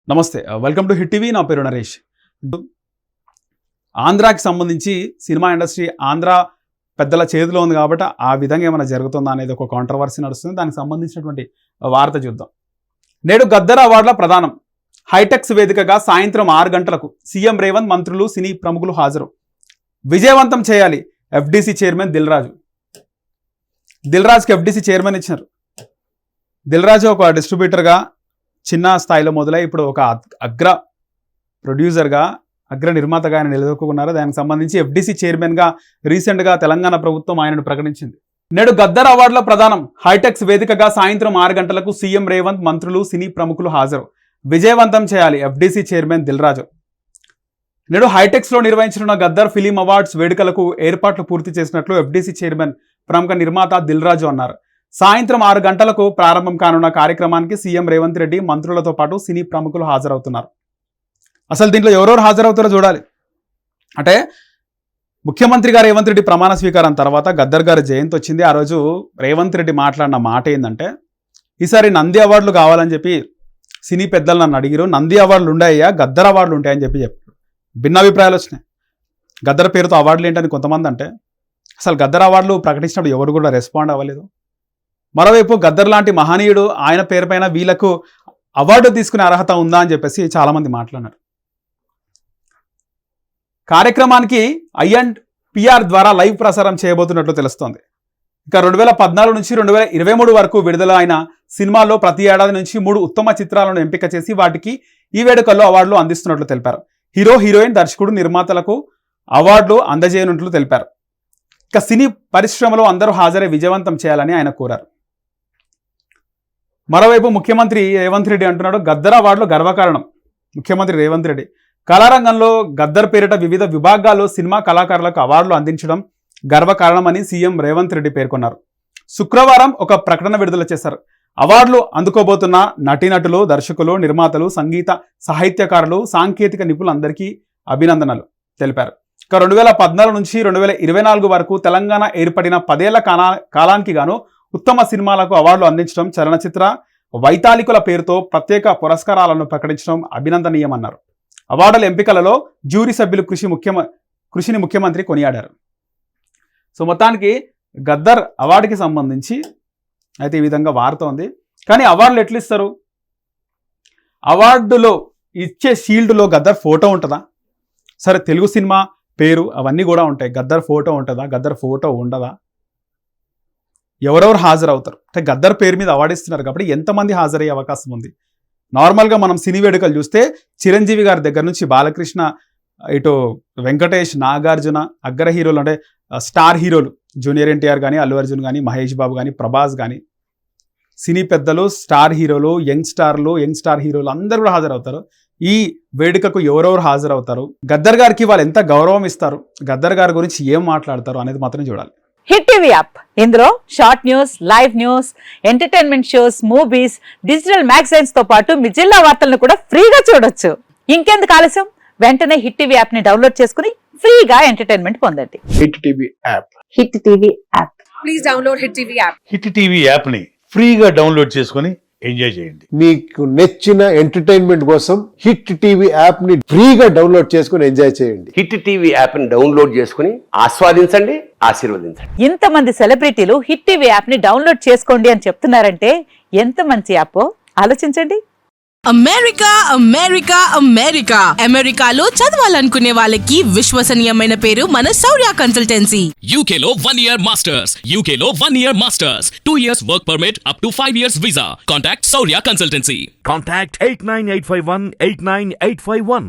నమస్తే, welcome to hit TV. నా పేరు నరేష్. ఆంధ్రాకి సంబంధించి సినిమా ఇండస్ట్రీ ఆంధ్ర పెద్దల చేతిలో ఉంది కాబట్టి ఆ విధంగా ఏమైనా జరుగుతుందా అనేది ఒక కాంట్రవర్సీ నడుస్తుంది. దానికి సంబంధించినటువంటి వార్త చూద్దాం. నేడు గద్దర్ అవార్డుల ప్రదానం. హైటెక్స్ వేదికగా సాయంత్రం 6 గంటలకు సీఎం రేవంత్, మంత్రులు, సినీ ప్రముఖులు హాజరు. విజయవంతం చేయాలి ఎఫ్డీసీ చైర్మన్ దిల్రాజు. దిల్రాజుకి ఎఫ్డీసీ చైర్మన్ ఇచ్చినారు. దిల్రాజు ఒక డిస్ట్రిబ్యూటర్గా చిన్న స్థాయిలో మొదలై ఇప్పుడు ఒక అగ్ర ప్రొడ్యూసర్గా, అగ్ర నిర్మాతగా ఆయన నిలదొక్కున్నారు. దానికి సంబంధించి ఎఫ్డీసీ చైర్మన్గా రీసెంట్గా తెలంగాణ ప్రభుత్వం ఆయనను ప్రకటించింది. నేడు గద్దర్ అవార్డుల ప్రదానం. హైటెక్స్ వేదికగా సాయంత్రం 6 గంటలకు సీఎం రేవంత్, మంత్రులు, సినీ ప్రముఖులు హాజరు. విజయవంతం చేయాలి ఎఫ్డీసీ చైర్మన్ దిల్రాజు. నేడు హైటెక్స్లో నిర్వహించనున్న గద్దర్ ఫిలిం అవార్డ్స్ వేడుకలకు ఏర్పాట్లు పూర్తి చేసినట్లు ఎఫ్డీసీ చైర్మన్, ప్రముఖ నిర్మాత దిల్రాజు అన్నారు. సాయంత్రం 6 గంటలకు ప్రారంభం కానున్న కార్యక్రమానికి సీఎం రేవంత్ రెడ్డి, మంత్రులతో పాటు సినీ ప్రముఖులు హాజరవుతున్నారు. అసలు దీంట్లో ఎవరెవరు హాజరవుతారో చూడాలి. అంటే ముఖ్యమంత్రిగా రేవంత్ రెడ్డి ప్రమాణ స్వీకారం తర్వాత గద్దర్ గారి జయంతి వచ్చింది. ఆ రోజు రేవంత్ రెడ్డి మాట్లాడిన మాట ఏంటంటే, ఈసారి నంది అవార్డులు కావాలని చెప్పి సినీ పెద్దలు నన్ను అడిగిరు. నంది అవార్డులు ఉన్నాయా, గద్దర్ అవార్డులు ఉంటాయని చెప్పారు. భిన్నాభిప్రాయాలు వచ్చినాయి. గద్దర్ పేరుతో అవార్డులు ఏంటని కొంతమంది అంటే, అసలు గద్దర్ అవార్డులు ప్రకటించినప్పుడు ఎవరు కూడా రెస్పాండ్ అవ్వలేదు. మరోవైపు గద్దర్ లాంటి మహనీయుడు ఆయన పేరు పైన వీళ్ళకు అవార్డు తీసుకునే అర్హత ఉందా అని చెప్పేసి చాలామంది మాట్లాడారు. కార్యక్రమానికి INPR ద్వారా లైవ్ ప్రసారం చేయబోతున్నట్లు తెలుస్తోంది. ఇక 2014 నుంచి 2023 వరకు విడుదల అయిన సినిమాల్లో ప్రతి ఏడాది నుంచి 3 ఉత్తమ చిత్రాలను ఎంపిక చేసి వాటికి ఈ వేడుకల్లో అవార్డులు అందిస్తున్నట్లు తెలిపారు. హీరో, హీరోయిన్, దర్శకుడు, నిర్మాతలకు అవార్డులు అందజేయనున్నట్లు తెలిపారు. ఇక సినీ పరిశ్రమలో అందరూ హాజరై విజయవంతం చేయాలని ఆయన కోరారు. మరోవైపు ముఖ్యమంత్రి రేవంత్ రెడ్డి అంటున్నాడు, గద్దర్ అవార్డులు గర్వకారణం. ముఖ్యమంత్రి రేవంత్ రెడ్డి కళారంగంలో గద్దర్ పేరిట వివిధ విభాగాల్లో సినిమా కళాకారులకు అవార్డులు అందించడం గర్వకారణమని సీఎం రేవంత్ రెడ్డి పేర్కొన్నారు. శుక్రవారం ఒక ప్రకటన విడుదల చేశారు. అవార్డులు అందుకోబోతున్న నటీనటులు, దర్శకులు, నిర్మాతలు, సంగీత సాహిత్యకారులు, సాంకేతిక నిపుణులందరికీ అభినందనలు తెలిపారు. ఇక 2014 నుంచి 2024 వరకు తెలంగాణ ఏర్పడిన 10 ఏళ్ల కాలానికి గాను ఉత్తమ సినిమాలకు అవార్డులు అందించడం, చలనచిత్ర వైతాళికుల పేరుతో ప్రత్యేక పురస్కారాలను ప్రకటించడం అభినందనీయమన్నారు. అవార్డుల ఎంపికలలో జ్యూరీ సభ్యులు కృషిని ముఖ్యమంత్రి కొనియాడారు. సో మొత్తానికి గద్దర్ అవార్డుకి సంబంధించి అయితే ఈ విధంగా వార్త ఉంది. కానీ అవార్డులు ఎట్లా ఇస్తారు? అవార్డులో ఇచ్చే షీల్డ్లో గద్దర్ ఫోటో ఉంటుందా? సరే, తెలుగు సినిమా పేరు అవన్నీ కూడా ఉంటాయి. గద్దర్ ఫోటో ఉంటుందా? గద్దర్ ఫోటో ఉండదా? ఎవరెవరు హాజరవుతారు? అంటే గద్దర్ పేరు మీద అవార్డు ఇస్తున్నారు కాబట్టి ఎంతమంది హాజరయ్యే అవకాశం ఉంది? నార్మల్గా మనం సినీ వేడుకలు చూస్తే చిరంజీవి గారి దగ్గర నుంచి బాలకృష్ణ, ఇటు వెంకటేష్, నాగార్జున, అగ్ర హీరోలు అంటే స్టార్ హీరోలు జూనియర్ ఎన్టీఆర్ కానీ, అల్లు అర్జున్ కానీ, మహేష్ బాబు కానీ, ప్రభాస్ కానీ, సినీ పెద్దలు, స్టార్ హీరోలు, యంగ్ స్టార్ హీరోలు అందరూ కూడా హాజరవుతారు. ఈ వేడుకకు ఎవరెవరు హాజరవుతారు, గద్దర్ గారికి వాళ్ళు ఎంత గౌరవం ఇస్తారు, గద్దర్ గారి గురించి ఏం మాట్లాడతారు అనేది మాత్రం చూడాలి. హిట్ టీవీ యాప్, ఇందులో short news, live news, entertainment shows, movies, digital magazines తో పాటు మీ జిల్లా వార్తలను కూడా ఫ్రీగా చూడొచ్చు. ఇంకెందుకు ఆలస్యం, వెంటనే హిట్ టీవీ యాప్ ని డౌన్లోడ్ చేసుకుని ఫ్రీగా ఎంటర్టైన్మెంట్ పొందండి. Hit TV app. Hit TV app. Please download hit TV app. Hit TV app ని ఫ్రీగా డౌన్లోడ్ చేసుకుని ఎంజాయ్ చేయండి. మీకు నచ్చిన ఎంటర్టైన్మెంట్ కోసం హిట్ టీవీ యాప్ ని ఫ్రీగా డౌన్లోడ్ చేసుకుని ఎంజాయ్ చేయండి. హిట్ టీవీ యాప్ ని డౌన్లోడ్ చేసుకుని ఆస్వాదించండి, ఆశీర్వదించండి. ఇంతమంది సెలబ్రిటీలు హిట్ టీవీ యాప్ ని డౌన్లోడ్ చేసుకోండి అని చెప్తున్నారంటే ఎంత మంచి యాప్ ఆలోచించండి. అమెరికా అమెరికా అమెరికా అమెరికాలో చదవాలనుకునే వాళ్ళకి విశ్వసనీయమైన పేరు మన శౌర్య కన్సల్టెన్సీ. UK లో 1 year masters. UK లో 1 year masters. 2 years work permit up to 5 years visa. Contact Saurya Consultancy. Contact 89851 89851.